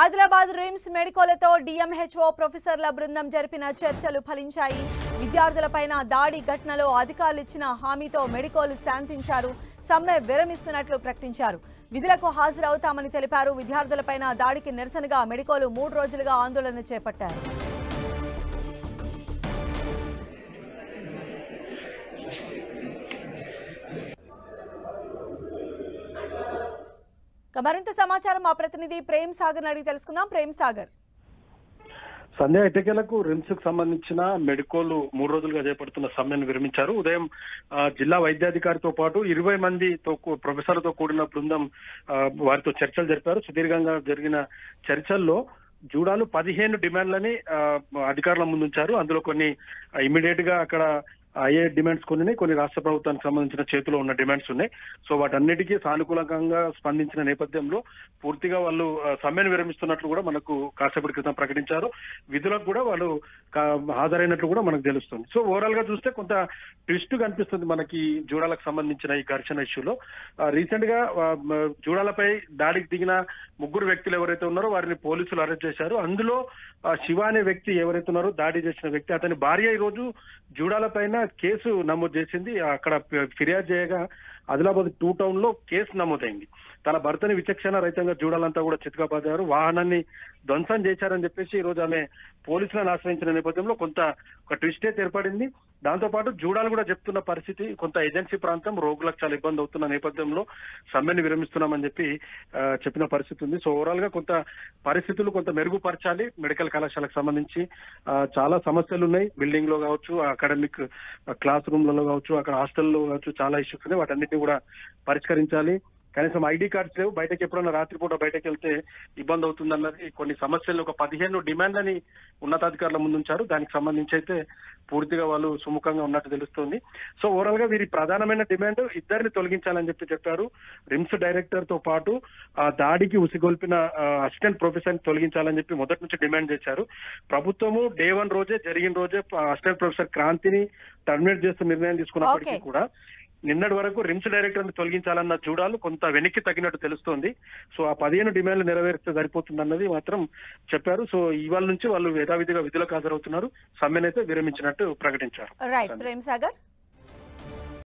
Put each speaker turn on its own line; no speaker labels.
Adilabad RIMS మెడికోలతో DMHO ప్రొఫెసర్ల బృందం జరిపిన చర్చలు ఫలించాయి. విద్యార్థులపైన దాడి ఘటనలో అధికారులు ఇచ్చిన హామీతో మెడికోలు శాంతించారు. సమ్మె విరమిస్తున్నట్లు ప్రకటించారు. విధులకు హాజరవుతామని తెలిపారు. విద్యార్థులపైన దాడికి నిరసనగా మెడికోలు 3 రోజులుగా ఆందోళన చేపట్టారు. మరింత సమాచారం మా ప్రతినిధి ప్రేమ్ సాగర్ అడిగి తెలుసుకుందాం. ప్రేమ్ సాగర్,
సంధ్య ఎట్టకేలకు రిమ్స్ కు సంబంధించిన మెడికోలు 3 రోజులుగా చేపడుతున్న సమ్మెను విరమించారు. ఉదయం జిల్లా వైద్యాధికారితో పాటు 20 మందితో ప్రొఫెసర్లతో కూడిన బృందం వారితో చర్చలు జరిపారు. సుదీర్ఘంగా జరిగిన చర్చల్లో జూడాలు 15 డిమాండ్లని అధికారుల ముందుంచారు. అందులో కొన్ని ఇమీడియట్ గా అక్కడ అయ్యే డిమాండ్స్ కొన్ని రాష్ట్ర ప్రభుత్వానికి సంబంధించిన చేతిలో ఉన్న డిమాండ్స్ ఉన్నాయి. సో వాటన్నిటికీ సానుకూలంగా స్పందించిన నేపథ్యంలో పూర్తిగా వాళ్ళు సమ్మెను విరమిస్తున్నట్లు కూడా మనకు కాసేపటి క్రితం ప్రకటించారు. విధులకు కూడా వాళ్ళు హాజరైనట్లు కూడా మనకు తెలుస్తుంది. సో ఓవరాల్ గా చూస్తే కొంత ట్విస్ట్ కనిపిస్తుంది మనకి జూడాలకు సంబంధించిన ఈ ఘర్షణ ఇష్యూలో. రీసెంట్ గా జూడాలపై దాడికి దిగిన 3 వ్యక్తులు ఎవరైతే ఉన్నారో వారిని పోలీసులు అరెస్ట్ చేశారు. అందులో శివ అనే వ్యక్తి ఎవరైతే ఉన్నారో దాడి చేసిన వ్యక్తి, అతని భార్య ఈ రోజు జూడాల పైన కేసు నమోదు చేసింది. అక్కడ ఫిర్యాదు చేయగా ఆదిలాబాద్ 2 టౌన్ లో కేసు నమోదైంది. తన భర్తని విచక్షణ రహితంగా జూడాలంతా కూడా చితకబాదారు, వాహనాన్ని ధ్వంసం చేశారని చెప్పేసి ఈ రోజు ఆమె పోలీసులను ఆశ్రయించిన నేపథ్యంలో కొంత ఒక ట్విస్టే ఏర్పడింది. దాంతో పాటు జూడాలు కూడా చెప్తున్న పరిస్థితి కొంత ఏజెన్సీ ప్రాంతం రోగులకు చాలా ఇబ్బంది అవుతున్న నేపథ్యంలో సమ్మెను విరమిస్తున్నామని చెప్పిన పరిస్థితి ఉంది. సో ఓవరాల్ గా కొంత పరిస్థితులు కొంత మెరుగుపరచాలి. మెడికల్ కళాశాలకు సంబంధించి చాలా సమస్యలు ఉన్నాయి. బిల్డింగ్ లో కావచ్చు, అకాడమిక్ క్లాస్ రూమ్లలో కావచ్చు, అక్కడ హాస్టల్లో కావచ్చు, చాలా ఇష్యూస్ ఉన్నాయి. వాటన్నిటిని కూడా పరిష్కరించాలి. కనీసం ఐడి కార్డ్స్ లేవు. బయటకు ఎప్పుడన్నా రాత్రిపూట బయటకు వెళ్తే ఇబ్బంది అవుతుందన్నది కొన్ని సమస్యలు, ఒక 15 డిమాండ్లని ఉన్నతాధికారుల ముందుంచారు. దానికి సంబంధించి అయితే పూర్తిగా వాళ్ళు సుముఖంగా ఉన్నట్టు తెలుస్తోంది. సో ఓవరాల్ గా వీరి ప్రధానమైన డిమాండ్ ఇద్దరిని తొలగించాలని చెప్పారు. రిమ్స్ డైరెక్టర్ తో పాటు దాడికి ఉసిగొల్పిన అసిస్టెంట్ ప్రొఫెసర్ తొలగించాలని చెప్పి మొదటి నుంచి డిమాండ్ చేశారు. ప్రభుత్వము Day 1 రోజే జరిగిన రోజే అసిస్టెంట్ ప్రొఫెసర్ క్రాంతిని టర్మినేట్ చేస్తూ నిర్ణయం తీసుకున్నప్పటికీ కూడా నిన్నటి వరకు రిమ్స్ డైరెక్టర్ ని తొలగించాలన్న జూడాలు కొంత వెనక్కి తగ్గినట్టు తెలుస్తోంది. సో ఆ 15 డిమాండ్లు నెరవేరిస్తే సరిపోతుందన్నది మాత్రం చెప్పారు. సో ఇవాళ నుంచి వాళ్ళు యథావిధిగా విధులకు హాజరవుతున్నారు. సమ్మెనైతే విరమించినట్టు ప్రకటించారు.
రైట్ ప్రేమ్ సాగర్.